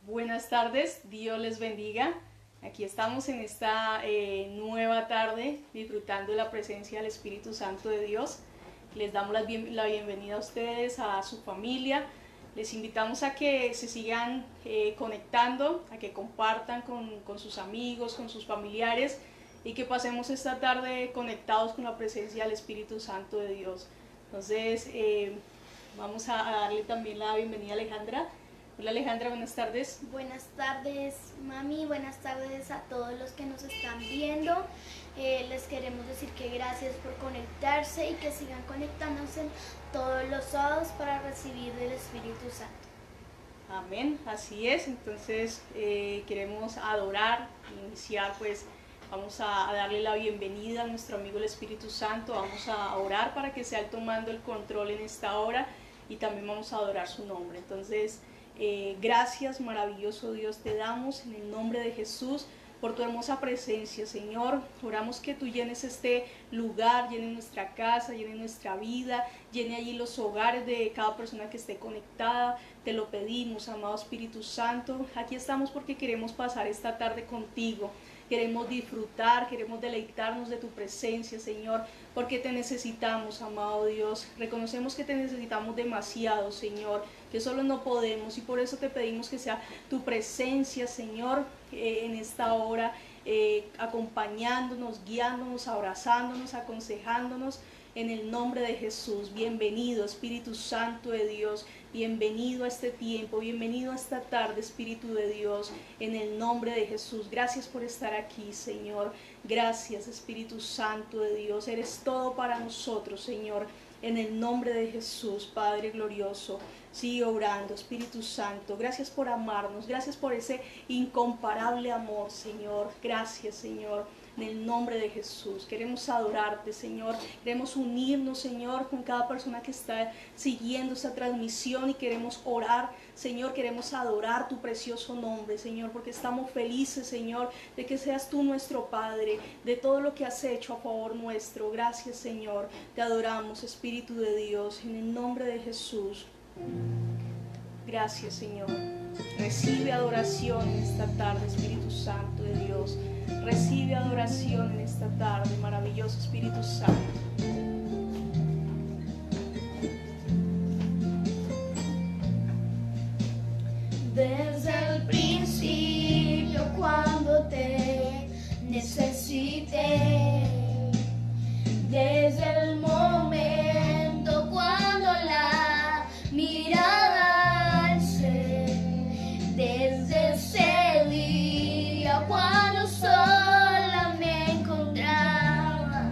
Buenas tardes, Dios les bendiga. Aquí estamos en esta nueva tarde disfrutando de la presencia del Espíritu Santo de Dios. Les damos la bienvenida a ustedes, a su familia. Les invitamos a que se sigan conectando, a que compartan con sus amigos, con sus familiares y que pasemos esta tarde conectados con la presencia del Espíritu Santo de Dios. Entonces, vamos a darle también la bienvenida a Alejandra. Hola Alejandra, buenas tardes. Buenas tardes, mami, buenas tardes a todos los que nos están viendo. Les queremos decir que gracias por conectarse y que sigan conectándose todos los sábados para recibir del Espíritu Santo. Amén, así es. Entonces queremos adorar, iniciar pues. Vamos a darle la bienvenida a nuestro amigo el Espíritu Santo. Vamos a orar para que sea él tomando el control en esta hora y también vamos a adorar su nombre. Entonces, gracias, maravilloso Dios, te damos en el nombre de Jesús por tu hermosa presencia, Señor. Oramos que tú llenes este lugar, llenes nuestra casa, llenes nuestra vida, llene allí los hogares de cada persona que esté conectada. Te lo pedimos, amado Espíritu Santo. Aquí estamos porque queremos pasar esta tarde contigo. Queremos disfrutar, queremos deleitarnos de tu presencia, Señor, porque te necesitamos, amado Dios. Reconocemos que te necesitamos demasiado, Señor, que solo no podemos y por eso te pedimos que sea tu presencia, Señor, en esta hora, acompañándonos, guiándonos, abrazándonos, aconsejándonos. En el nombre de Jesús, bienvenido Espíritu Santo de Dios, bienvenido a este tiempo, bienvenido a esta tarde Espíritu de Dios, en el nombre de Jesús. Gracias por estar aquí, Señor. Gracias Espíritu Santo de Dios, eres todo para nosotros, Señor. En el nombre de Jesús, Padre glorioso, sigue obrando, Espíritu Santo. Gracias por amarnos, gracias por ese incomparable amor, Señor. Gracias, Señor. En el nombre de Jesús, queremos adorarte, Señor. Queremos unirnos, Señor, con cada persona que está siguiendo esta transmisión y queremos orar, Señor. Queremos adorar tu precioso nombre, Señor, porque estamos felices, Señor, de que seas tú nuestro Padre, de todo lo que has hecho a favor nuestro. Gracias, Señor. Te adoramos, Espíritu de Dios, en el nombre de Jesús. Gracias, Señor. Recibe adoración en esta tarde, Espíritu Santo de Dios. Recibe adoración en esta tarde, maravilloso Espíritu Santo. Desde el principio cuando te necesité, desde el momento cuando la mirada alcé, desde ese día cuando sola me encontraba,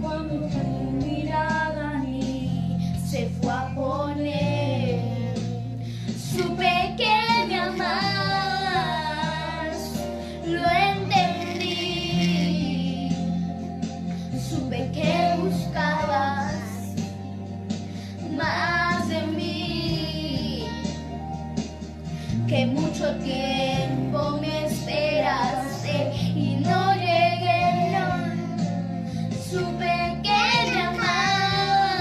cuando tu mirada a mí se fue a poner, supe que me amabas, lo entendí, supe que buscabas más de mí, que mucho tiempo me esperaste y no llegué, no. Supe que me amabas,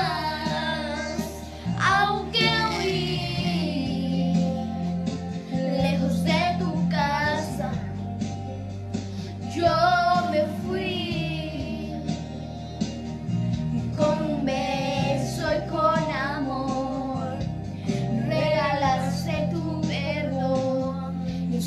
aunque huí lejos de tu casa, yo me fui con un beso y con amor. Regalaste tu perdón y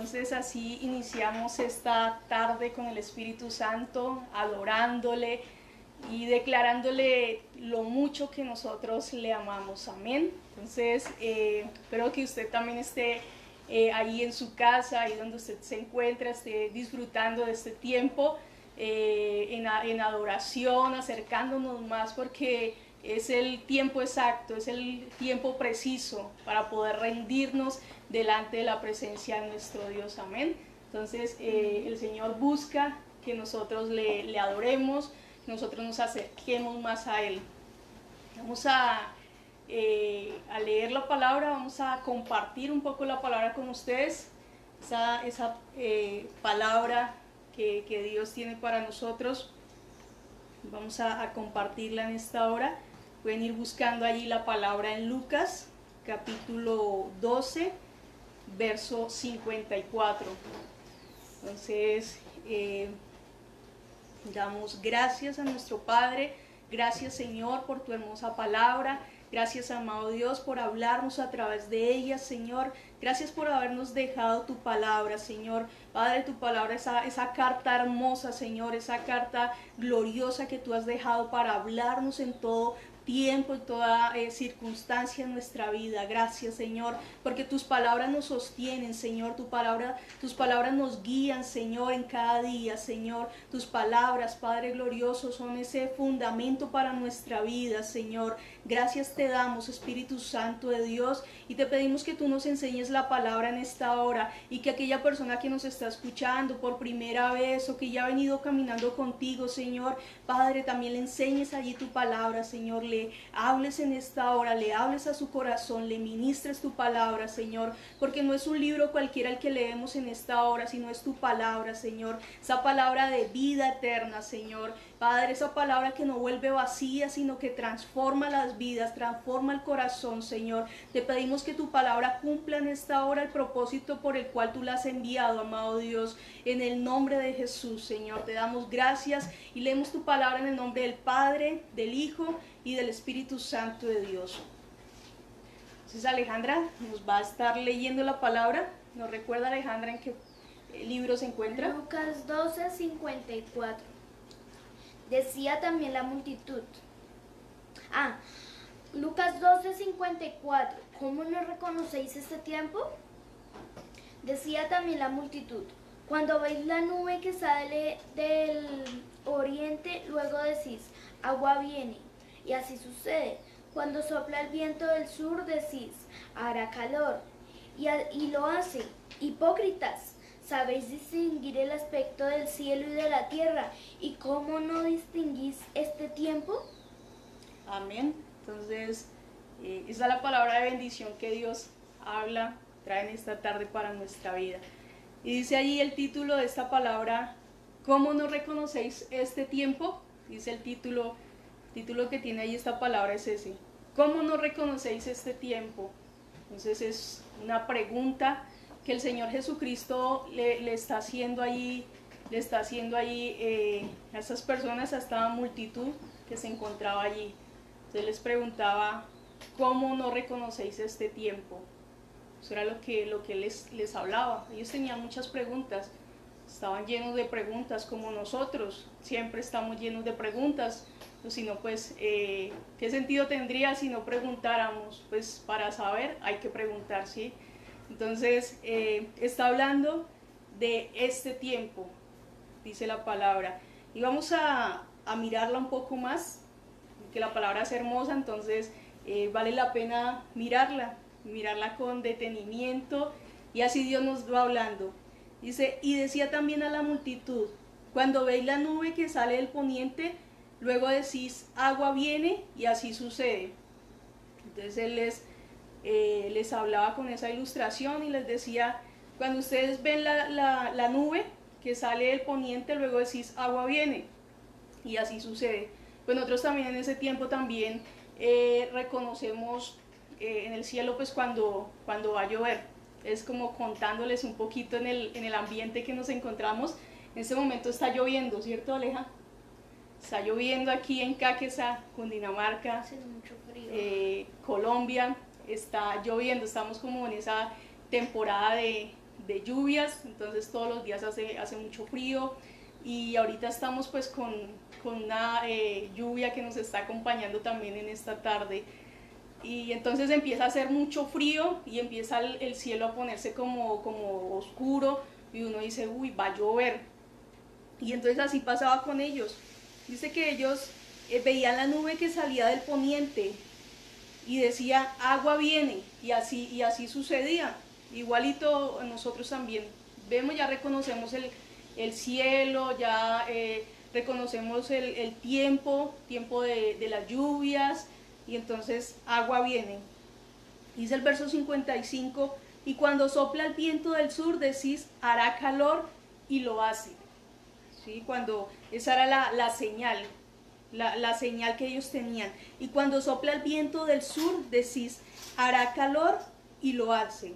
entonces así iniciamos esta tarde con el Espíritu Santo, adorándole y declarándole lo mucho que nosotros le amamos. Amén. Entonces, espero que usted también esté ahí en su casa, ahí donde usted se encuentra, esté disfrutando de este tiempo en adoración, acercándonos más, porque es el tiempo exacto, es el tiempo preciso para poder rendirnos delante de la presencia de nuestro Dios. Amén. Entonces, el Señor busca que nosotros le adoremos, que nosotros nos acerquemos más a Él. Vamos a leer la palabra, vamos a compartir un poco la palabra con ustedes, esa palabra que Dios tiene para nosotros. Vamos a compartirla en esta hora. Pueden ir buscando allí la palabra en Lucas, capítulo 12, verso 54. Entonces, damos gracias a nuestro Padre. Gracias, Señor, por tu hermosa palabra. Gracias, amado Dios, por hablarnos a través de ella, Señor. Gracias por habernos dejado tu palabra, Señor. Padre, tu palabra, esa carta hermosa, Señor, esa carta gloriosa que tú has dejado para hablarnos en todo tiempo, en toda circunstancia en nuestra vida. Gracias, Señor, porque tus palabras nos sostienen, Señor. Tus palabras nos guían, Señor, en cada día, Señor. Tus palabras, Padre glorioso, son ese fundamento para nuestra vida, Señor. Gracias te damos, Espíritu Santo de Dios, y te pedimos que tú nos enseñes la palabra en esta hora, y que aquella persona que nos está escuchando por primera vez o que ya ha venido caminando contigo, Señor, Padre, también le enseñes allí tu palabra, Señor. Le hables en esta hora, le hables a su corazón, le ministres tu palabra, Señor, porque no es un libro cualquiera el que leemos en esta hora, sino es tu palabra, Señor, esa palabra de vida eterna, Señor. Padre, esa palabra que no vuelve vacía, sino que transforma las vidas, transforma el corazón, Señor. Te pedimos que tu palabra cumpla en esta hora el propósito por el cual tú la has enviado, amado Dios, en el nombre de Jesús, Señor. Te damos gracias y leemos tu palabra en el nombre del Padre, del Hijo y del Espíritu Santo de Dios. Entonces, Alejandra nos va a estar leyendo la palabra. ¿Nos recuerda, Alejandra, en qué libro se encuentra? Lucas 12, 54. Decía también la multitud. Lucas 12, 54. ¿Cómo no reconocéis este tiempo? Decía también la multitud. Cuando veis la nube que sale del oriente, luego decís, agua viene. Y así sucede. Cuando sopla el viento del sur, decís, hará calor. Y lo hace. Hipócritas, ¿sabéis distinguir el aspecto del cielo y de la tierra? ¿Y cómo no distinguís este tiempo? Amén. Entonces, esa es la palabra de bendición que Dios habla, trae en esta tarde para nuestra vida. Y dice allí el título de esta palabra, ¿cómo no reconocéis este tiempo? Dice el título que tiene ahí esta palabra es ese. ¿Cómo no reconocéis este tiempo? Entonces es una pregunta que el Señor Jesucristo le está haciendo ahí, a esas personas, a esta multitud que se encontraba allí. Entonces les preguntaba, ¿cómo no reconocéis este tiempo? Eso era lo que él les hablaba. Ellos tenían muchas preguntas, estaban llenos de preguntas como nosotros, siempre estamos llenos de preguntas. Si no, pues, ¿qué sentido tendría si no preguntáramos? Pues para saber hay que preguntar, ¿sí? Entonces, está hablando de este tiempo, dice la palabra. Y vamos a mirarla un poco más, que la palabra es hermosa, entonces vale la pena mirarla con detenimiento, y así Dios nos va hablando. Dice, y decía también a la multitud, cuando veis la nube que sale del poniente, luego decís, agua viene, y así sucede. Entonces él les hablaba con esa ilustración y les decía, cuando ustedes ven la nube que sale del poniente, luego decís, agua viene, y así sucede. Pues nosotros también en ese tiempo también reconocemos en el cielo, pues cuando va a llover. Es como contándoles un poquito en el ambiente que nos encontramos. En este momento está lloviendo, ¿cierto, Aleja? Está lloviendo aquí en Caquesa, Cundinamarca, Hace mucho frío. Colombia, está lloviendo, estamos como en esa temporada de de lluvias, entonces todos los días hace mucho frío y ahorita estamos pues con una lluvia que nos está acompañando también en esta tarde. Y entonces empieza a hacer mucho frío y empieza el cielo a ponerse como oscuro y uno dice, uy, va a llover. Y entonces así pasaba con ellos. Dice que ellos veían la nube que salía del poniente y decía, agua viene, y así sucedía. Igualito nosotros también vemos, ya reconocemos el cielo, ya reconocemos el tiempo de las lluvias, y entonces agua viene. Dice el verso 55, y cuando sopla el viento del sur decís, hará calor, y lo hace. ¿Sí? Esa era la señal, la señal que ellos tenían. Y cuando sopla el viento del sur decís, hará calor, y lo hace.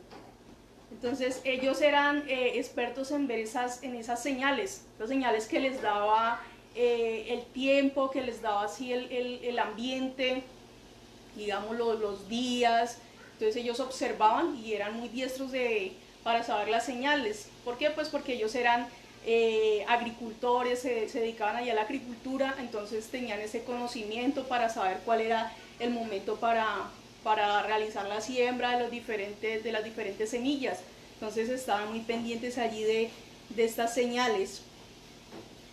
Entonces ellos eran expertos en ver en esas señales, las señales que les daba el tiempo, que les daba así el ambiente, digamos los días. Entonces ellos observaban y eran muy diestros para saber las señales. ¿Por qué? Pues porque ellos eran agricultores, se dedicaban allá a la agricultura, entonces tenían ese conocimiento para saber cuál era el momento para realizar la siembra de las diferentes semillas. Entonces estaban muy pendientes allí de estas señales.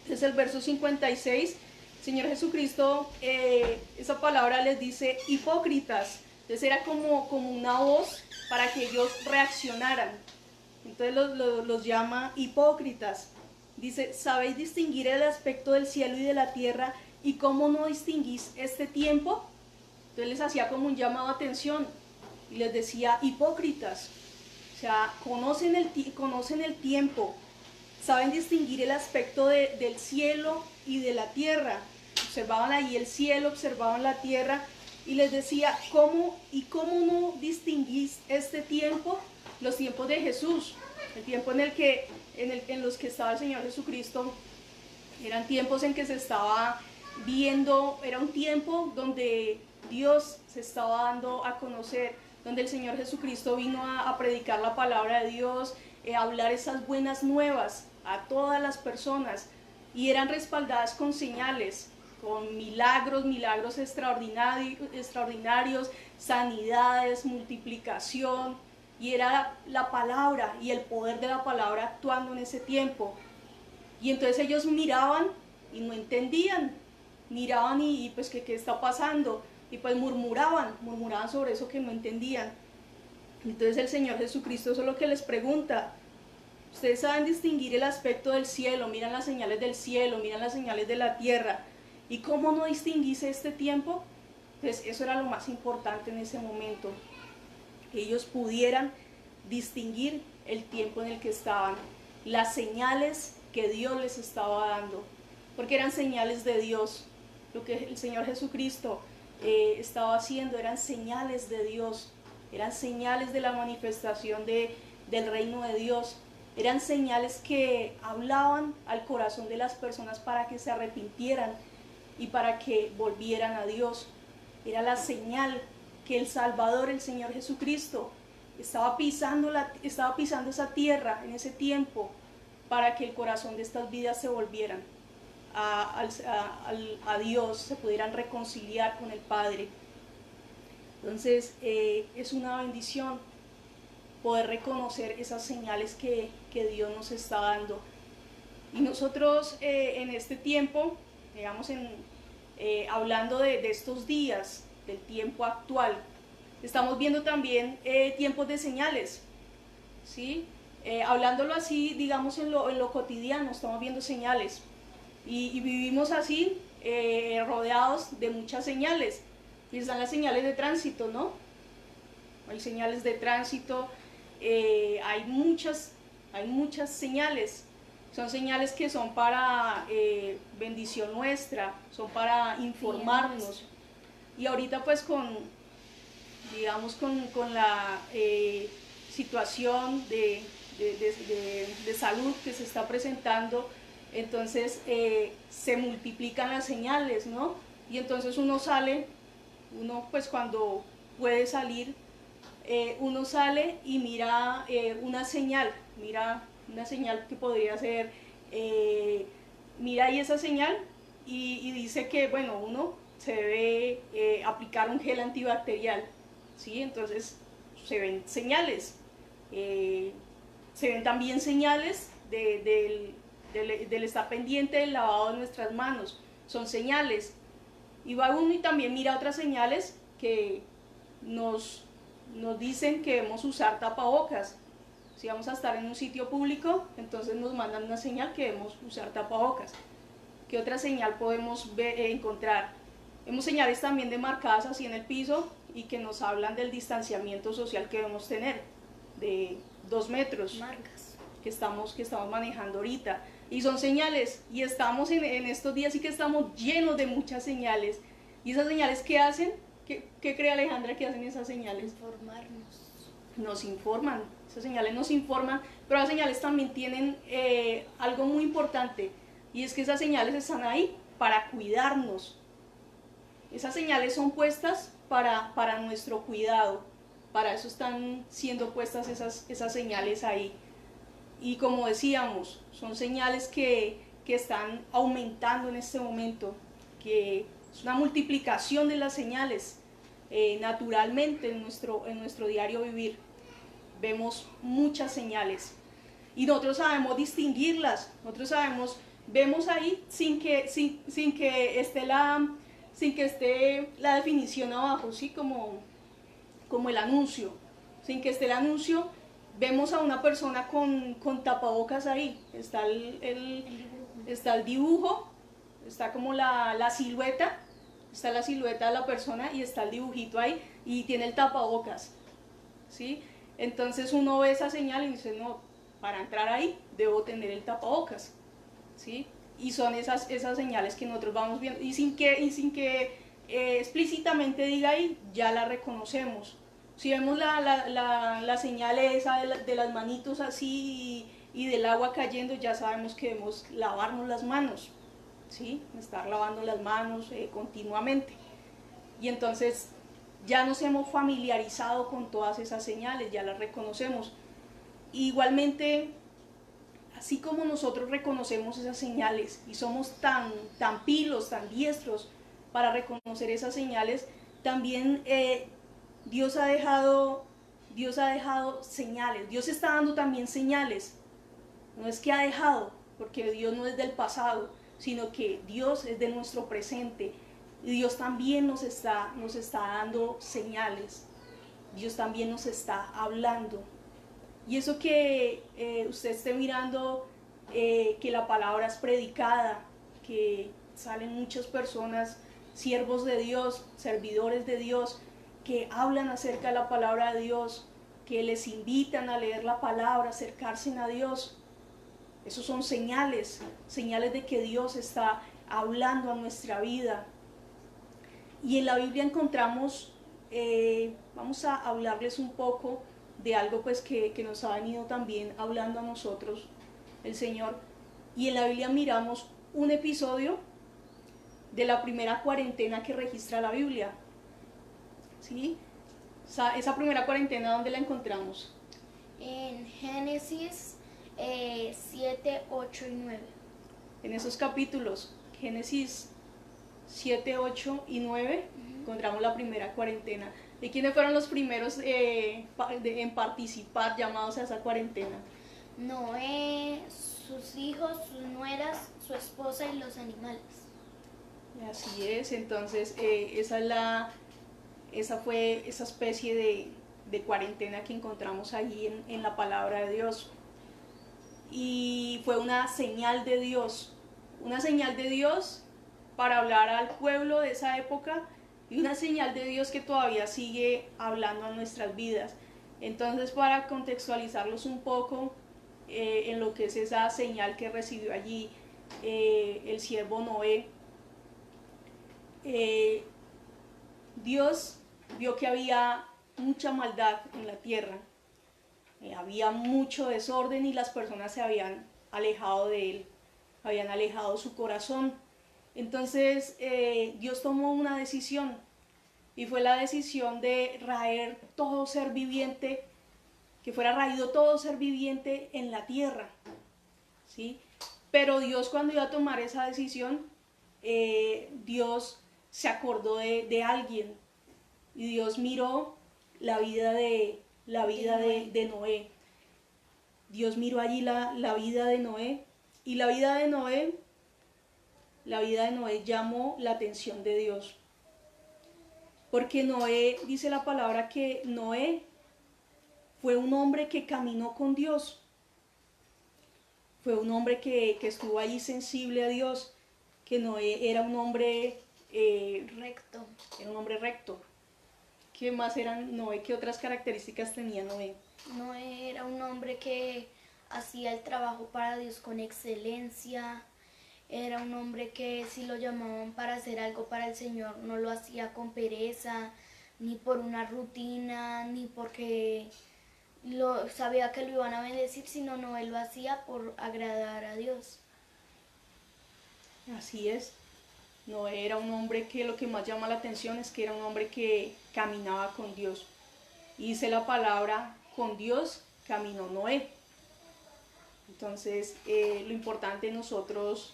Entonces el verso 56, Señor Jesucristo, esa palabra les dice hipócritas. Entonces era como una voz para que ellos reaccionaran. Entonces los llama hipócritas. Dice, ¿sabéis distinguir el aspecto del cielo y de la tierra? ¿Y cómo no distinguís este tiempo? Entonces les hacía como un llamado a atención y les decía hipócritas. O sea, conocen el tiempo, saben distinguir el aspecto del cielo y de la tierra. Observaban ahí el cielo, observaban la tierra y les decía, ¿cómo no distinguís este tiempo? Los tiempos de Jesús, el tiempo en los que estaba el Señor Jesucristo, eran tiempos en que se estaba viendo, era un tiempo donde Dios se estaba dando a conocer, donde el Señor Jesucristo vino a predicar la palabra de Dios, a hablar esas buenas nuevas a todas las personas, y eran respaldadas con señales, con milagros extraordinarios, sanidades, multiplicación, y era la palabra y el poder de la palabra actuando en ese tiempo. Y entonces ellos miraban y no entendían, miraban y pues ¿qué está pasando? Y pues murmuraban sobre eso que no entendían. Entonces el Señor Jesucristo eso es lo que les pregunta. Ustedes saben distinguir el aspecto del cielo, miran las señales del cielo, miran las señales de la tierra. ¿Y cómo no distinguís este tiempo? Pues eso era lo más importante en ese momento, que ellos pudieran distinguir el tiempo en el que estaban, las señales que Dios les estaba dando, porque eran señales de Dios. Lo que el Señor Jesucristo estaba haciendo eran señales de Dios, eran señales de la manifestación del reino de Dios, eran señales que hablaban al corazón de las personas para que se arrepintieran y para que volvieran a Dios. Era la señal que el Salvador, el Señor Jesucristo, estaba pisando esa tierra en ese tiempo para que el corazón de estas vidas se volvieran a Dios, se pudieran reconciliar con el Padre. Entonces es una bendición poder reconocer esas señales que Dios nos está dando. Y nosotros en este tiempo, digamos, hablando de estos días, del tiempo actual, estamos viendo también tiempos de señales, ¿sí? Hablándolo así, digamos, en lo cotidiano, estamos viendo señales. Y vivimos así, rodeados de muchas señales. Y están las señales de tránsito, ¿no? Hay señales de tránsito, hay muchas señales. Son señales que son para bendición nuestra, son para informarnos. Y ahorita pues con la situación de salud que se está presentando, entonces se multiplican las señales, ¿no? Y entonces uno pues cuando puede salir uno sale y mira mira una señal que podría ser, mira ahí esa señal y dice que, bueno, uno se debe aplicar un gel antibacterial, ¿sí? Entonces se ven señales, se ven también señales del estar pendiente del lavado de nuestras manos, son señales. Y va uno y también mira otras señales que nos dicen que debemos usar tapabocas. Si vamos a estar en un sitio público, entonces nos mandan una señal que debemos usar tapabocas. ¿Qué otra señal podemos encontrar? Vemos señales también demarcadas así en el piso y que nos hablan del distanciamiento social que debemos tener, de 2 metros. Marcas. Que estamos manejando ahorita. Y son señales, y estamos en estos días sí que estamos llenos de muchas señales. ¿Y esas señales qué hacen? ¿Qué cree Alejandra que hacen esas señales? Informarnos. Nos informan, esas señales nos informan, pero las señales también tienen algo muy importante, y es que esas señales están ahí para cuidarnos. Esas señales son puestas para nuestro cuidado, para eso están siendo puestas esas señales ahí. Y como decíamos, son señales que están aumentando en este momento, que es una multiplicación de las señales naturalmente en nuestro diario vivir. Vemos muchas señales y nosotros sabemos distinguirlas, vemos ahí sin que esté la definición abajo, ¿sí? como el anuncio, sin que esté el anuncio. Vemos a una persona con tapabocas ahí, está el dibujo, está como la silueta, está la silueta de la persona y está el dibujito ahí y tiene el tapabocas, ¿sí? Entonces uno ve esa señal y dice, no, para entrar ahí debo tener el tapabocas, ¿sí? Y son esas señales que nosotros vamos viendo y sin que explícitamente diga ahí, ya la reconocemos. Si vemos la señal esa de las manitos así y del agua cayendo, ya sabemos que debemos lavarnos las manos, ¿sí? Estar lavando las manos continuamente. Y entonces ya nos hemos familiarizado con todas esas señales, ya las reconocemos. Igualmente, así como nosotros reconocemos esas señales y somos tan pilos, tan diestros para reconocer esas señales, también Dios ha dejado señales, Dios está dando también señales. No es que ha dejado, porque Dios no es del pasado, sino que Dios es de nuestro presente. Y Dios también nos está dando señales. Dios también nos está hablando. Y eso que usted esté mirando, que la palabra es predicada, que salen muchas personas, siervos de Dios, servidores de Dios, que hablan acerca de la palabra de Dios, que les invitan a leer la palabra, acercarse a Dios. Esos son señales de que Dios está hablando a nuestra vida. Y en la Biblia encontramos, vamos a hablarles un poco de algo pues que nos ha venido también hablando a nosotros el Señor. Y en la Biblia miramos un episodio de la primera cuarentena que registra la Biblia. ¿Sí? Esa primera cuarentena, ¿dónde la encontramos? En Génesis 7, 8 y 9. En esos capítulos, Génesis 7, 8 y 9, encontramos la primera cuarentena. ¿Y quiénes fueron los primeros en participar, llamados a esa cuarentena? Noé, sus hijos, sus nueras, su esposa y los animales. Así es, entonces esa fue esa especie de cuarentena que encontramos allí en la palabra de Dios. Y fue una señal de Dios para hablar al pueblo de esa época y una señal de Dios que todavía sigue hablando a nuestras vidas. Entonces, para contextualizarlos un poco en lo que es esa señal que recibió allí el siervo Noé, Dios vio que había mucha maldad en la tierra, había mucho desorden y las personas se habían alejado de él, habían alejado su corazón. Entonces Dios tomó una decisión y fue la decisión de raer todo ser viviente, que fuera raído todo ser viviente en la tierra, ¿sí? Pero Dios, cuando iba a tomar esa decisión, Dios se acordó de alguien, y Dios miró la vida de Noé. Dios miró allí la vida de Noé, y la vida de Noé llamó la atención de Dios. Porque Noé, dice la palabra que Noé fue un hombre que caminó con Dios. Fue un hombre que estuvo allí sensible a Dios, que Noé era un hombre recto. Era un hombre recto. ¿Qué más era Noé? ¿Qué otras características tenía Noé? Noé era un hombre que hacía el trabajo para Dios con excelencia. Era un hombre que si lo llamaban para hacer algo para el Señor no lo hacía con pereza, ni por una rutina, ni porque sabía que lo iban a bendecir, sino Noé lo hacía por agradar a Dios. Así es. Noé era un hombre que lo que más llama la atención es que era un hombre que caminaba con Dios. Y dice la palabra, con Dios caminó Noé. Entonces, lo importante es nosotros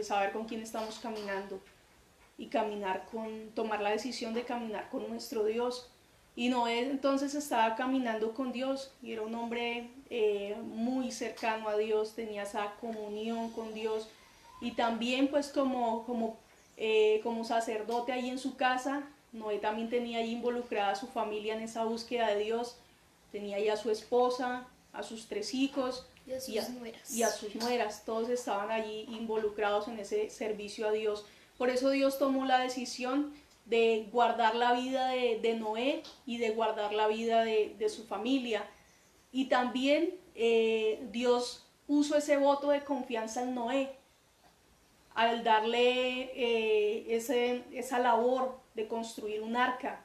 saber con quién estamos caminando y tomar la decisión de caminar con nuestro Dios. Y Noé entonces estaba caminando con Dios y era un hombre muy cercano a Dios, tenía esa comunión con Dios. Y también pues como sacerdote ahí en su casa, Noé también tenía ahí involucrada a su familia en esa búsqueda de Dios. Tenía ahí a su esposa, a sus 3 hijos y a sus nueras. Todos estaban allí involucrados en ese servicio a Dios. Por eso Dios tomó la decisión de guardar la vida de Noé y de guardar la vida de su familia. Y también Dios puso ese voto de confianza en Noé al darle esa labor de construir un arca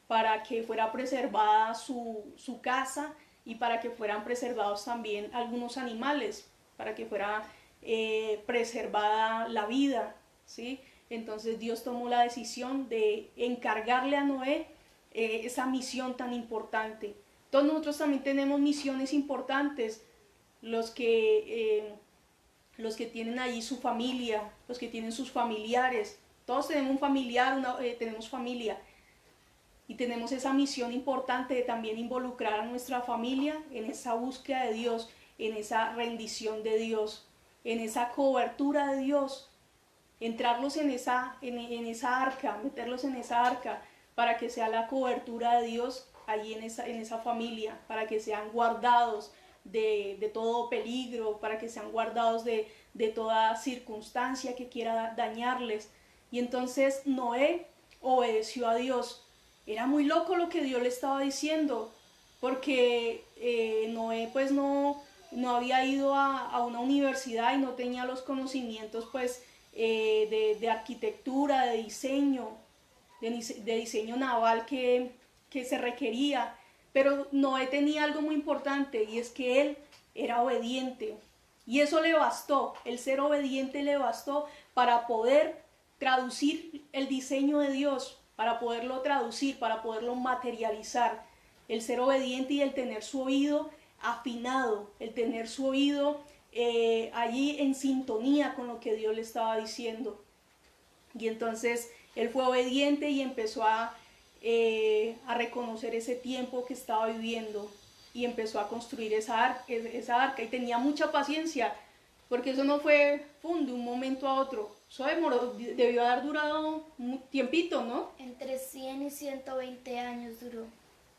para que fuera preservada su casa y para que fueran preservados también algunos animales, para que fuera preservada la vida, ¿sí? Entonces Dios tomó la decisión de encargarle a Noé esa misión tan importante. Todos nosotros también tenemos misiones importantes, los que tienen allí su familia, los que tienen sus familiares. Todos tenemos un familiar, tenemos familia. Y tenemos esa misión importante de también involucrar a nuestra familia en esa búsqueda de Dios, en esa rendición de Dios, en esa cobertura de Dios. Entrarlos en esa arca, meterlos en esa arca, para que sea la cobertura de Dios allí en esa familia, para que sean guardados de todo peligro, para que sean guardados de toda circunstancia que quiera dañarles. Y entonces Noé obedeció a Dios. Era muy loco lo que Dios le estaba diciendo, porque Noé pues no había ido a una universidad y no tenía los conocimientos pues de arquitectura, de diseño naval que se requería. Pero Noé tenía algo muy importante, y es que él era obediente. Y eso le bastó, el ser obediente le bastó para poder traducir el diseño de Dios, para poderlo traducir, para poderlo materializar. El ser obediente y el tener su oído afinado, el tener su oído allí en sintonía con lo que Dios le estaba diciendo. Y entonces él fue obediente y empezó a reconocer ese tiempo que estaba viviendo y empezó a construir esa arca, y tenía mucha paciencia, porque eso no fue de un momento a otro. Eso debió haber durado un tiempito, ¿no? Entre 100 y 120 años duró.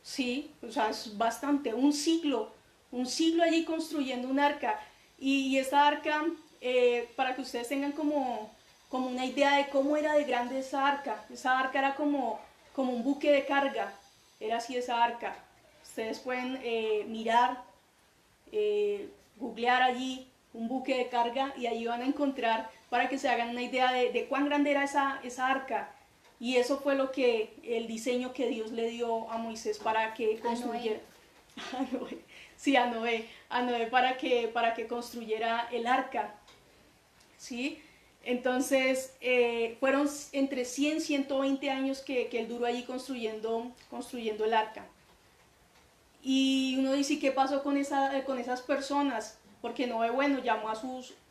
Sí, o sea, es bastante, un siglo allí construyendo un arca. Y esta arca, para que ustedes tengan como una idea de cómo era de grande esa arca era como un buque de carga, era así esa arca. Ustedes pueden mirar, googlear allí un buque de carga, y allí van a encontrar, para que se hagan una idea de cuán grande era esa arca. Y eso fue el diseño que Dios le dio a Moisés para que construyera. A Noé. Sí, a Noé para que construyera el arca. ¿Sí? Entonces, fueron entre 100 y 120 años que él duró allí construyendo el arca. Y uno dice, ¿qué pasó con esas personas? Porque Noé, bueno,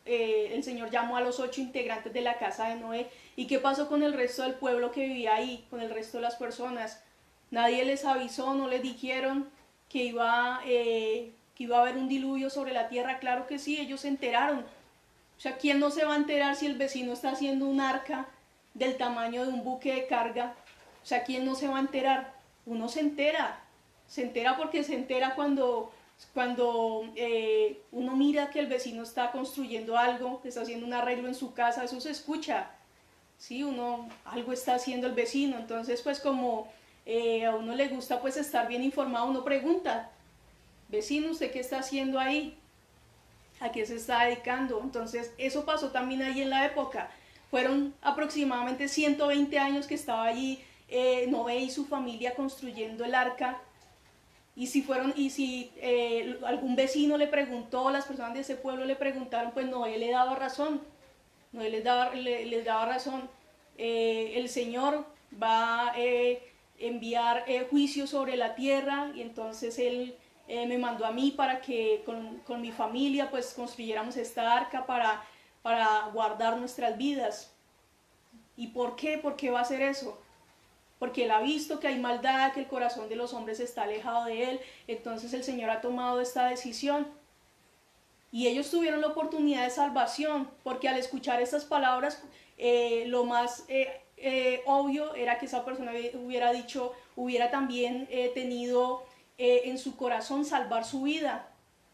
el Señor llamó a los 8 integrantes de la casa de Noé. ¿Y qué pasó con el resto del pueblo que vivía ahí, con el resto de las personas? Nadie les avisó, no les dijeron que iba a haber un diluvio sobre la tierra. Claro que sí, ellos se enteraron. O sea, ¿quién no se va a enterar si el vecino está haciendo un arca del tamaño de un buque de carga? O sea, ¿quién no se va a enterar? Uno se entera. Se entera porque se entera cuando uno mira que el vecino está construyendo algo, que está haciendo un arreglo en su casa, eso se escucha. Sí, algo está haciendo el vecino. Entonces, pues como a uno le gusta pues estar bien informado, uno pregunta, vecino, ¿usted qué está haciendo ahí? ¿A qué se está dedicando? Entonces, eso pasó también ahí en la época. Fueron aproximadamente 120 años que estaba allí Noé y su familia construyendo el arca. Y si algún vecino le preguntó, las personas de ese pueblo le preguntaron, pues Noé le daba razón. Noé les daba razón. El Señor va a enviar juicio sobre la tierra, y entonces Él me mandó a mí para que con mi familia pues construyéramos esta arca para guardar nuestras vidas. ¿Y por qué? ¿Por qué va a hacer eso? Porque Él ha visto que hay maldad, que el corazón de los hombres está alejado de Él. Entonces el Señor ha tomado esta decisión. Y ellos tuvieron la oportunidad de salvación, porque al escuchar estas palabras, lo más obvio era que esa persona hubiera también tenido en su corazón salvar su vida.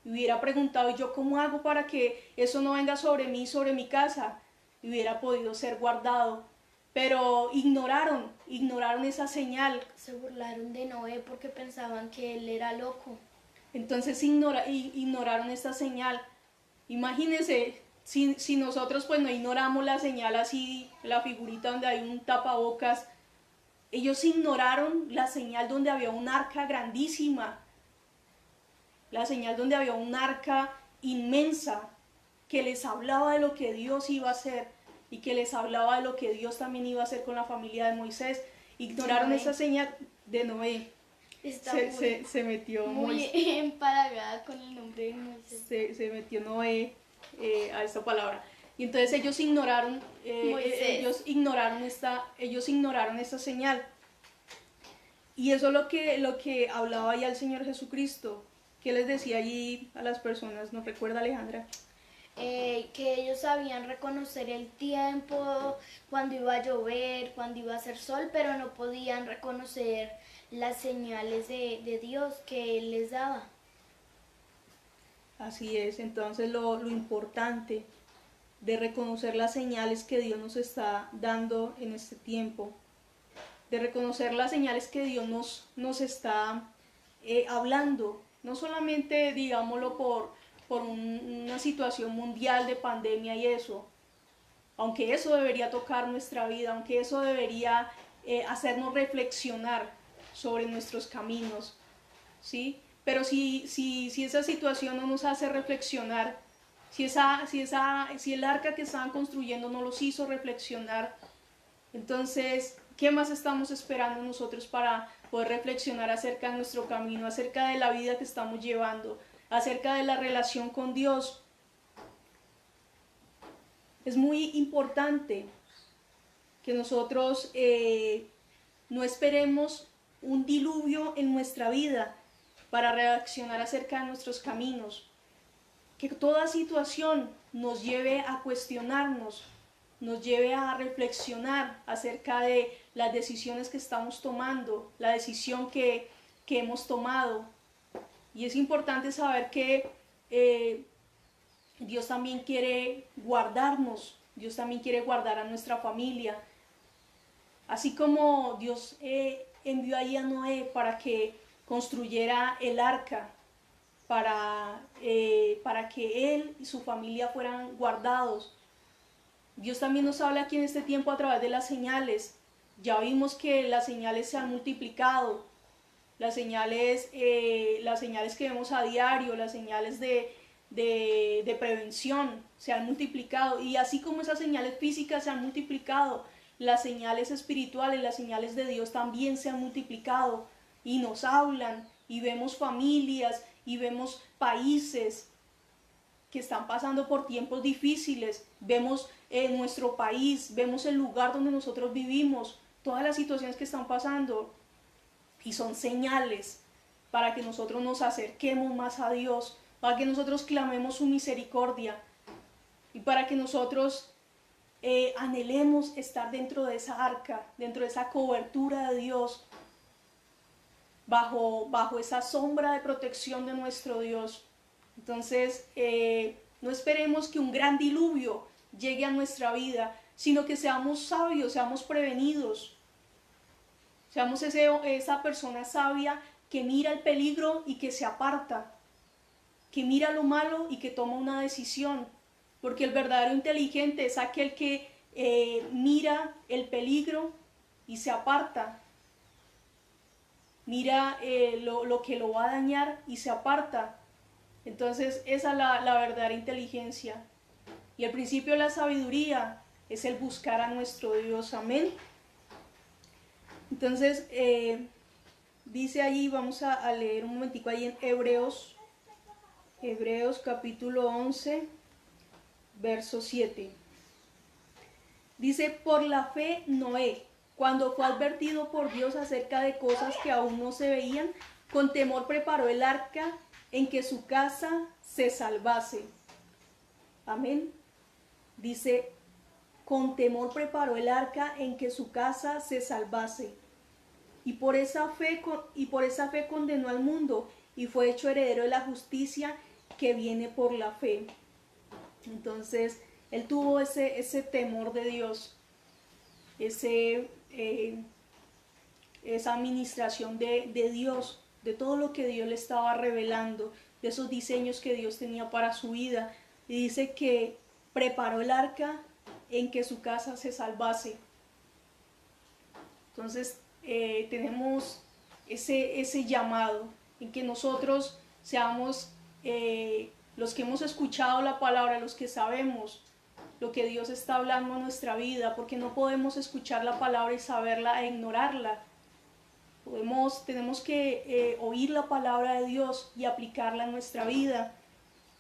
Y hubiera preguntado, ¿y yo cómo hago para que eso no venga sobre mí, sobre mi casa? Y hubiera podido ser guardado. Pero ignoraron esa señal. Se burlaron de Noé porque pensaban que él era loco. Entonces ignoraron esta señal. Imagínense, si nosotros pues no ignoramos la señal así, la figurita donde hay un tapabocas, ellos ignoraron la señal donde había un arca grandísima, la señal donde había un arca inmensa que les hablaba de lo que Dios iba a hacer y que les hablaba de lo que Dios también iba a hacer con la familia de Moisés. Ignoraron esa señal de Noé. Se metió muy empalagada con el nombre de Moisés. Se metió Noé a esta palabra. Y entonces ellos ignoraron esta señal. Y eso es lo que hablaba ya el Señor Jesucristo. ¿Qué les decía allí a las personas? ¿Nos recuerda, Alejandra? Que ellos sabían reconocer el tiempo, cuando iba a llover, cuando iba a hacer sol, pero no podían reconocer las señales de Dios que Él les daba. Así es, entonces lo importante de reconocer las señales que Dios nos está dando en este tiempo, de reconocer las señales que Dios nos está hablando, no solamente digámoslo por una situación mundial de pandemia y eso, aunque eso debería tocar nuestra vida, aunque eso debería hacernos reflexionar sobre nuestros caminos, ¿sí? Pero si esa situación no nos hace reflexionar, si el arca que estaban construyendo no los hizo reflexionar, entonces, ¿qué más estamos esperando nosotros para poder reflexionar acerca de nuestro camino, acerca de la vida que estamos llevando, acerca de la relación con Dios? Es muy importante que nosotros no esperemos un diluvio en nuestra vida para reaccionar acerca de nuestros caminos. Que toda situación nos lleve a cuestionarnos, nos lleve a reflexionar acerca de las decisiones que estamos tomando, la decisión que hemos tomado. Y es importante saber que Dios también quiere guardarnos, Dios también quiere guardar a nuestra familia. Así como Dios envió ahí a Noé para que construyera el arca, para que él y su familia fueran guardados. Dios también nos habla aquí en este tiempo a través de las señales. Ya vimos que las señales se han multiplicado, las señales que vemos a diario, las señales de de prevención se han multiplicado, y así como esas señales físicas se han multiplicado, las señales espirituales, las señales de Dios también se han multiplicado y nos hablan, y vemos familias y vemos países que están pasando por tiempos difíciles, vemos nuestro país, vemos el lugar donde nosotros vivimos, todas las situaciones que están pasando, y son señales para que nosotros nos acerquemos más a Dios, para que nosotros clamemos su misericordia y para que nosotros anhelemos estar dentro de esa arca, dentro de esa cobertura de Dios, bajo esa sombra de protección de nuestro Dios. Entonces, no esperemos que un gran diluvio llegue a nuestra vida, sino que seamos sabios, seamos prevenidos, seamos esa persona sabia que mira el peligro y que se aparta, que mira lo malo y que toma una decisión, porque el verdadero inteligente es aquel que mira el peligro y se aparta, mira lo que lo va a dañar y se aparta. Entonces esa es la verdadera inteligencia. Y el principio de la sabiduría es el buscar a nuestro Dios. Amén. Entonces dice allí, vamos a leer un momentico ahí en Hebreos capítulo 11, verso 7. Dice: por la fe Noé, cuando fue advertido por Dios acerca de cosas que aún no se veían, con temor preparó el arca en que su casa se salvase. Amén. Dice: con temor preparó el arca en que su casa se salvase. Y por esa fe condenó al mundo y fue hecho heredero de la justicia que viene por la fe. Entonces, él tuvo ese temor de Dios, esa administración de Dios, de todo lo que Dios le estaba revelando, de esos diseños que Dios tenía para su vida. Y dice que preparó el arca en que su casa se salvase. Entonces tenemos ese llamado en que nosotros seamos los que hemos escuchado la palabra, los que sabemos lo que Dios está hablando en nuestra vida, porque no podemos escuchar la palabra y saberla e ignorarla. Tenemos que oír la palabra de Dios y aplicarla en nuestra vida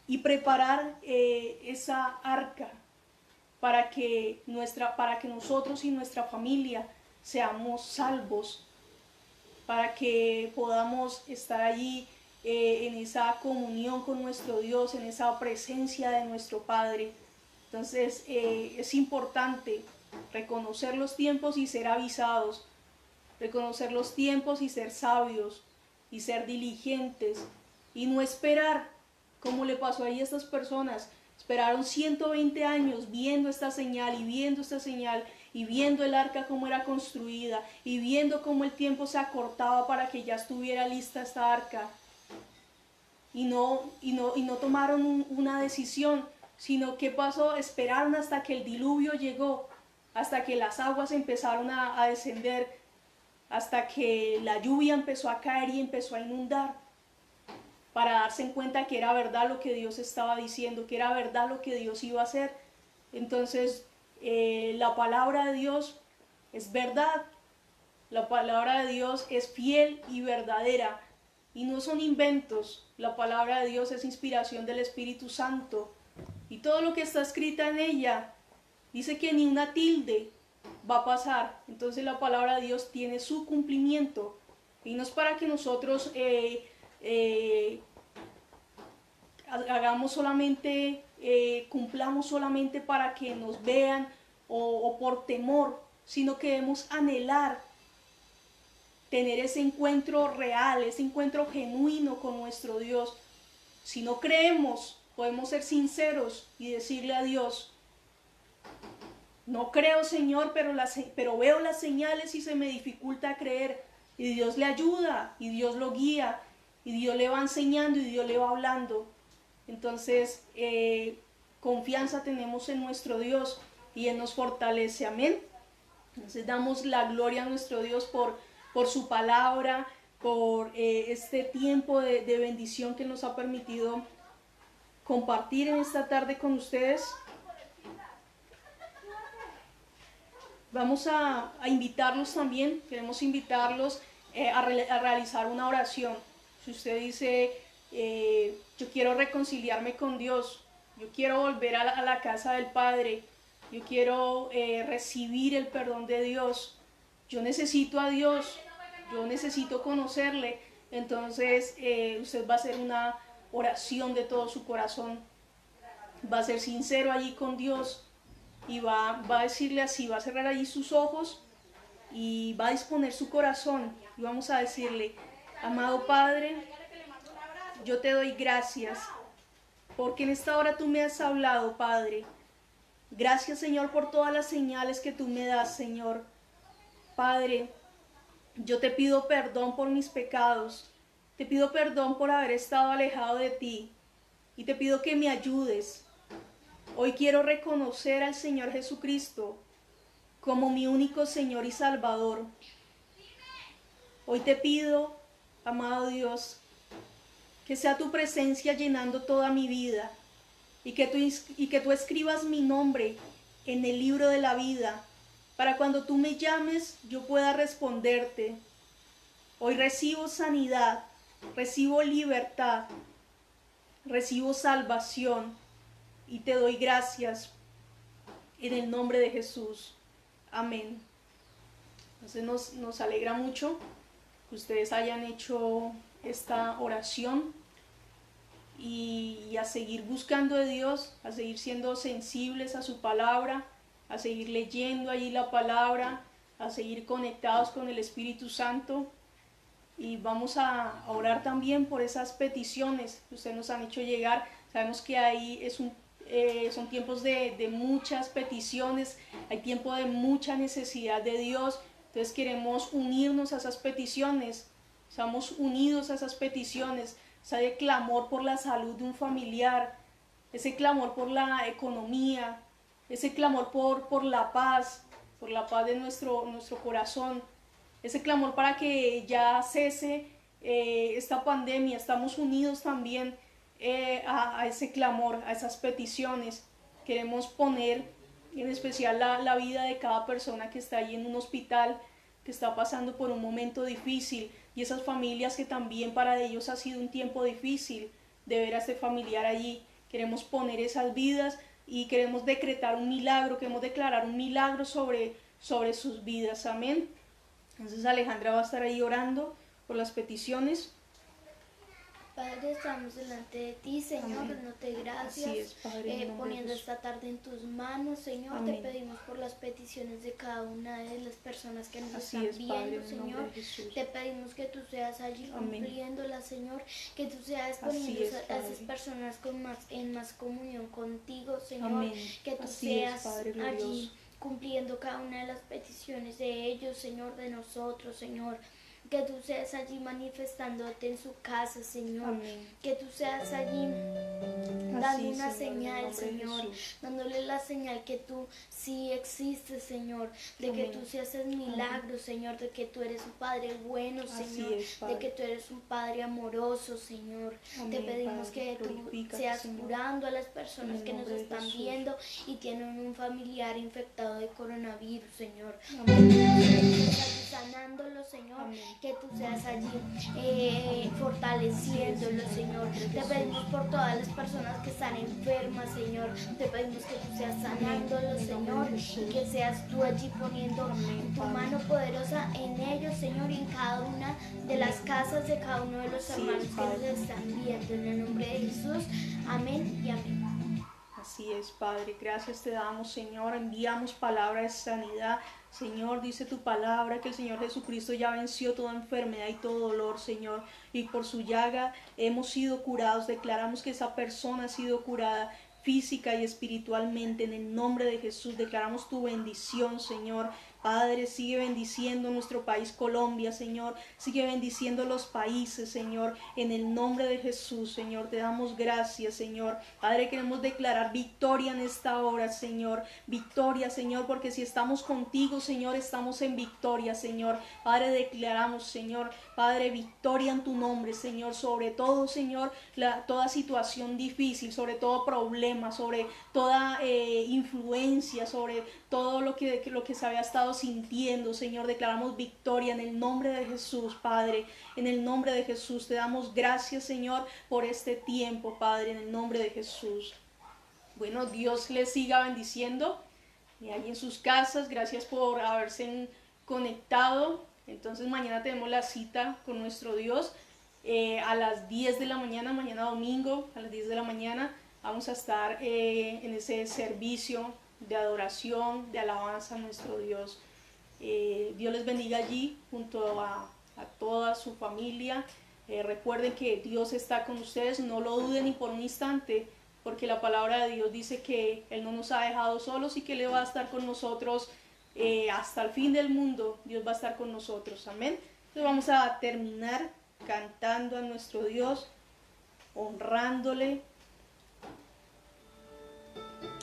y preparar esa arca para que nosotros y nuestra familia seamos salvos, para que podamos estar allí en esa comunión con nuestro Dios, en esa presencia de nuestro Padre. Entonces es importante reconocer los tiempos y ser avisados, reconocer los tiempos y ser sabios y ser diligentes y no esperar, como le pasó ahí a estas personas. Esperaron 120 años viendo esta señal y viendo esta señal y viendo el arca cómo era construida y viendo cómo el tiempo se acortaba para que ya estuviera lista esta arca. Y no tomaron una decisión, sino que pasó, esperaron hasta que el diluvio llegó, hasta que las aguas empezaron a descender, hasta que la lluvia empezó a caer y empezó a inundar, para darse en cuenta que era verdad lo que Dios estaba diciendo, que era verdad lo que Dios iba a hacer. Entonces la palabra de Dios es verdad, la palabra de Dios es fiel y verdadera, y no son inventos. La palabra de Dios es inspiración del Espíritu Santo, y todo lo que está escrita en ella dice que ni una tilde va a pasar. Entonces la palabra de Dios tiene su cumplimiento, y no es para que nosotros hagamos solamente, cumplamos solamente para que nos vean o por temor, sino que debemos anhelar tener ese encuentro real, ese encuentro genuino con nuestro Dios. Si no creemos, podemos ser sinceros y decirle a Dios: no creo, Señor, pero veo las señales y se me dificulta creer. Y Dios le ayuda, y Dios lo guía, y Dios le va enseñando, y Dios le va hablando. Entonces, confianza tenemos en nuestro Dios, y Él nos fortalece. Amén. Entonces damos la gloria a nuestro Dios por su palabra, por este tiempo de bendición que nos ha permitido compartir en esta tarde con ustedes. Vamos a invitarlos también, queremos invitarlos a realizar una oración. Si usted dice, yo quiero reconciliarme con Dios, yo quiero volver a la casa del Padre, yo quiero recibir el perdón de Dios, yo necesito a Dios, yo necesito conocerle, entonces usted va a hacer una oración de todo su corazón, va a ser sincero allí con Dios y va a decirle así, va a cerrar allí sus ojos y va a disponer su corazón y vamos a decirle, amado Padre, yo te doy gracias porque en esta hora tú me has hablado, Padre. Gracias, Señor, por todas las señales que tú me das, Señor. Padre, yo te pido perdón por mis pecados, te pido perdón por haber estado alejado de ti y te pido que me ayudes. Hoy quiero reconocer al Señor Jesucristo como mi único Señor y Salvador. Hoy te pido, amado Dios, que sea tu presencia llenando toda mi vida y que tú escribas mi nombre en el libro de la vida para cuando tú me llames yo pueda responderte. Hoy recibo sanidad, recibo libertad, recibo salvación y te doy gracias en el nombre de Jesús. Amén. Entonces nos alegra mucho que ustedes hayan hecho esta oración y a seguir buscando de Dios, a seguir siendo sensibles a su palabra, a seguir leyendo allí la palabra, a seguir conectados con el Espíritu Santo. Y vamos a orar también por esas peticiones que ustedes nos han hecho llegar. Sabemos que ahí son tiempos de muchas peticiones, hay tiempo de mucha necesidad de Dios. Entonces queremos unirnos a esas peticiones, estamos unidos a esas peticiones, ese clamor por la salud de un familiar, ese clamor por la economía, ese clamor por la paz de nuestro corazón, ese clamor para que ya cese esta pandemia. Estamos unidos también a ese clamor, a esas peticiones. Queremos poner en especial la vida de cada persona que está ahí en un hospital, que está pasando por un momento difícil, y esas familias que también para ellos ha sido un tiempo difícil de ver a este familiar allí. Queremos poner esas vidas y queremos decretar un milagro, queremos declarar un milagro sobre sus vidas. Amén. Entonces Alejandra va a estar ahí orando por las peticiones. Padre, estamos delante de ti, Señor, dándote gracias, Así es, Padre, poniendo esta tarde en tus manos, Señor. Amén. Te pedimos por las peticiones de cada una de las personas que nos Así están es, viendo, Padre, Señor. Te pedimos que tú seas allí Amén. cumpliéndolas, Señor, que tú seas Así poniendo es, a esas Padre. personas en más comunión contigo, Señor. Amén. Que tú Así es, seas Padre allí glorioso. cumpliendo cada una de las peticiones de ellos, Señor, de nosotros, Señor. Que tú seas allí manifestándote en su casa, Señor. Amén. Que tú seas allí dando Así, una Señor, en el señal, nombre de Señor, Jesús. dándole la señal que tú sí existes, Señor, de Amén. que tú sí haces milagros, Señor, de que tú eres un Padre bueno, Así Señor, es, Padre. de que tú eres un Padre amoroso, Señor. Amén, Te pedimos Padre. que tú Glorifícate, seas Señor. curando a las En personas el que nos nombre de están Jesús. viendo y tienen un familiar infectado de coronavirus, Señor. Amén. Que tú seas sanándolo, Señor, Amén. que tú seas allí fortaleciéndolo, Señor. Te pedimos por todas las personas que están enfermas, Señor. Te pedimos que tú seas sanándolo, Señor, y que seas tú allí poniendo tu mano poderosa en ellos, Señor, y en cada una de las casas de cada uno de los Así hermanos es, que Padre. nos están viendo. En el nombre de Jesús, amén y amén. Así es, Padre. Gracias te damos, Señor. Enviamos palabra de sanidad. Señor, dice tu palabra que el Señor Jesucristo ya venció toda enfermedad y todo dolor, Señor. Y por su llaga hemos sido curados. Declaramos que esa persona ha sido curada física y espiritualmente. En el nombre de Jesús declaramos tu bendición, Señor. Padre, sigue bendiciendo nuestro país Colombia, Señor. Sigue bendiciendo los países, Señor. En el nombre de Jesús, Señor, te damos gracias, Señor. Padre, queremos declarar victoria en esta hora, Señor. Victoria, Señor, porque si estamos contigo, Señor, estamos en victoria, Señor. Padre, declaramos, Señor, Padre, victoria en tu nombre, Señor. Sobre todo, Señor, toda situación difícil, sobre todo problema, sobre toda influencia, sobre todo lo que se había estado sintiendo, Señor. Declaramos victoria en el nombre de Jesús, Padre. En el nombre de Jesús te damos gracias, Señor, por este tiempo, Padre, en el nombre de Jesús. Bueno, Dios les siga bendiciendo ahí en sus casas. Gracias por haberse conectado. Entonces mañana tenemos la cita con nuestro Dios a las 10 de la mañana, mañana domingo a las 10 de la mañana. Vamos a estar en ese servicio de adoración, de alabanza a nuestro Dios. Dios les bendiga allí junto a toda su familia. Recuerden que Dios está con ustedes, no lo duden ni por un instante, porque la palabra de Dios dice que Él no nos ha dejado solos y que Él va a estar con nosotros hasta el fin del mundo. Dios va a estar con nosotros, amén. Entonces vamos a terminar cantando a nuestro Dios, honrándole.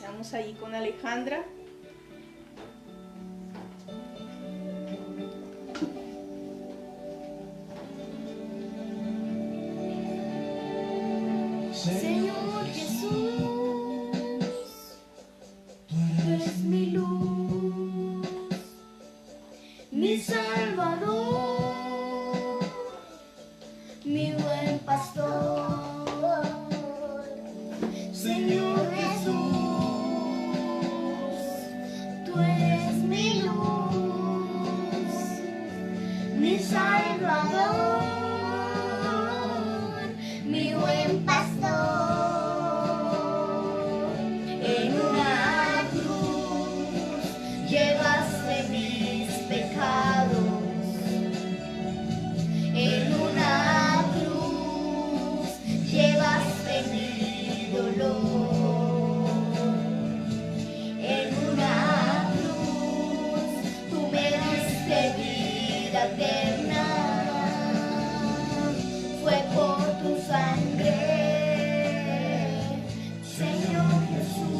Vamos allí con Alejandra. Señor Jesús, tú eres mi luz, mi Salvador, mi buen pastor. Señor Jesús, tú eres mi luz, mi Salvador, mi buen pastor. En una cruz llevaste mis pecados. En una cruz llevaste mi dolor. En una cruz tú me diste vida eterna. Fue por tu sangre, Señor Jesús.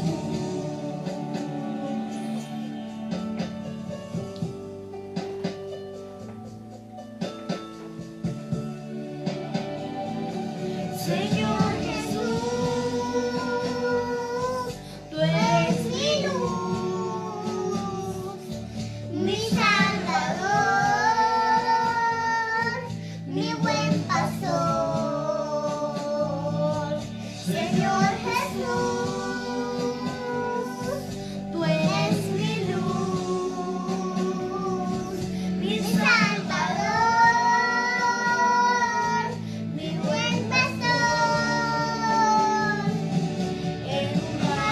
Señor Jesús, tú eres mi luz, mi Salvador, mi buen pastor. Señor Jesús, tú eres mi luz, mi Salvador, mi buen pastor. En una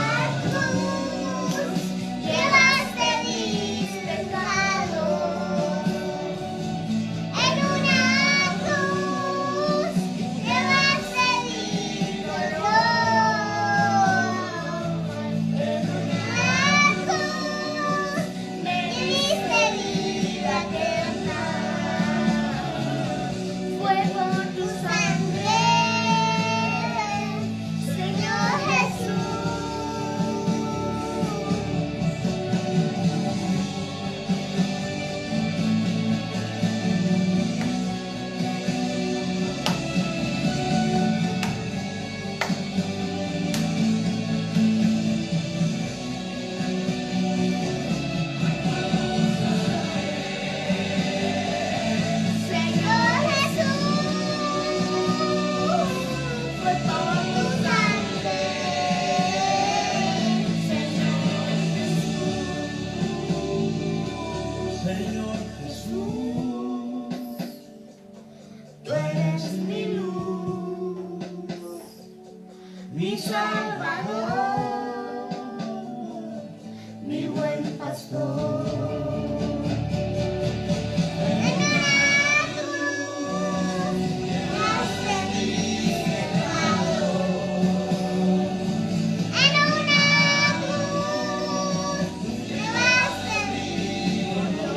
cruz llevaste mis pecados. En una cruz llevaste mi dolor. En una cruz me diste vida eterna. Fue por tu sangre, Señor Jesús. Señor Jesús, fue por tu sangre. Señor Jesús, tú eres mi luz, mi Salvador, mi buen pastor. En una cruz llevaste mis pecados. En una cruz llevaste mi dolor.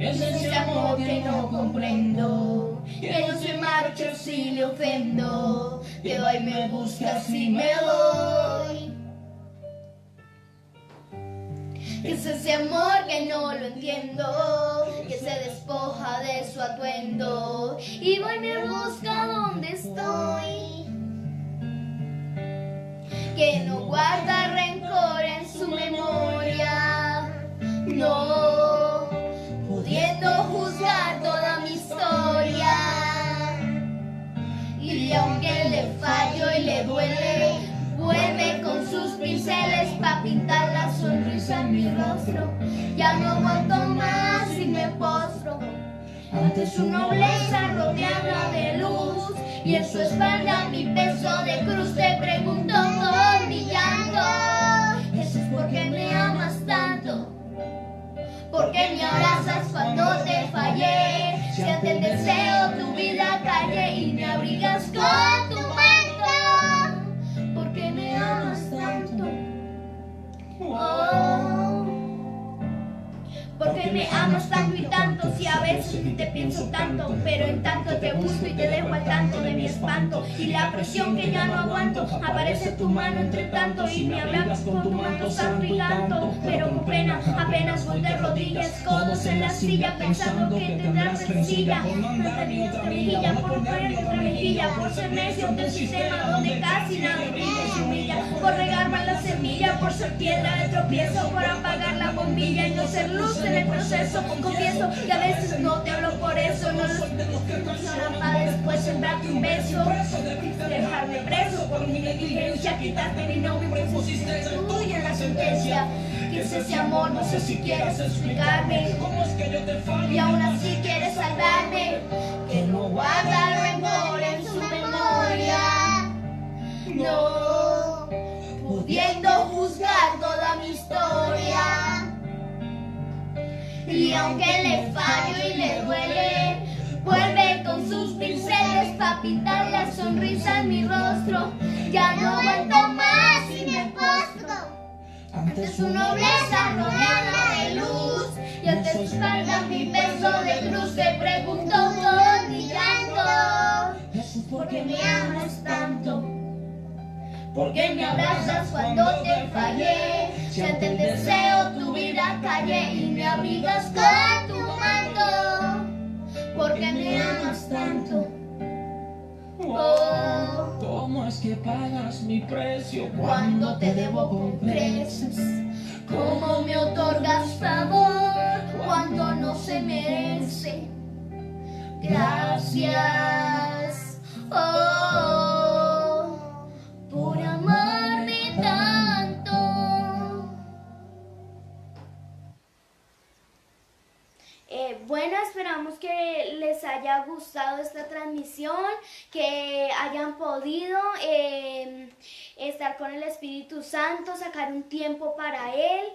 Es ese amor que no comprendo, que no se marcha si le ofendo, que va y me busca si me voy. Es ese amor que no lo entiendo, que se despoja de su atuendo y va y me busca donde estoy. Que no guarda rencor en su memoria, no pudiendo juzgar toda mi historia. Y aunque le fallo y le duele, vuelve con sus pinceles pa' pintar la sonrisa en mi rostro. Ya no aguanto más y me postro ante su nobleza rodeada de luz, y en su espalda mi peso de cruz. Te pregunto con mi llanto, Jesús, ¿por qué me amas tanto? ¿Por qué me abrazas cuando te fallé? Si ante el deseo tu vida callé y me abrigas con tu manto, ¿por qué me amas tanto? Oh. ¿Por qué me amas tanto y tanto? Si a veces ni te pienso tanto, pero en tanto te busco y te dejo al tanto de mi espanto y la presión que ya no aguanto. Aparece tu mano entre tanto y me abrazas con tu manto santo y canto, pero con pena apenas voy de rodillas, codos en la silla, pensando que tendrás rencilla. Tanta niña entre mejilla, por no ponerte entre mejilla, por ser necio del sistema donde casi nadie brilla y se humilla, por regar mal la semilla, por ser piedra de tropiezo, por apagar la bombilla y no ser luz en el proceso. Confieso que a veces no te hablo por eso, no los funcionan para después sembrarte un beso, dejarme preso por mi negligencia, quitarte mi nombre, pusiste tuya en la sentencia. ¿Qué es ese amor? No sé si quieres explicarme cómo es que yo te fallo y aún así quieres salvarme, que no guarda rencor en su memoria, no pudiendo juzgar toda mi historia. Y aunque le fallo y le duele, vuelve con sus pinceles pa' pintar la sonrisa en mi rostro. Ya no aguanto más y me postro ante su nobleza rodeada de luz, y ante su espalda mi peso de cruz. Te pregunto con mi llanto, Jesús, ¿por qué me amas tanto? ¿Por qué me abrazas cuando te fallé? Si ante el deseo tu vida callé y me abrigas con tu manto, ¿por qué me amas tanto? Oh, ¿cómo es que pagas mi precio cuando te debo con creces? ¿Cómo me otorgas favor cuando no se merece? Gracias, oh, por amarme tanto. Bueno, esperamos que les haya gustado esta transmisión, que hayan podido estar con el Espíritu Santo, sacar un tiempo para Él.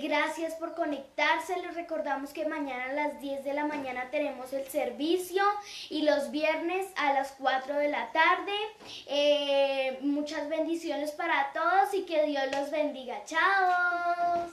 Gracias por conectarse. Les recordamos que mañana a las 10 de la mañana tenemos el servicio y los viernes a las 4 de la tarde. Muchas bendiciones para todos y que Dios los bendiga. ¡Chao!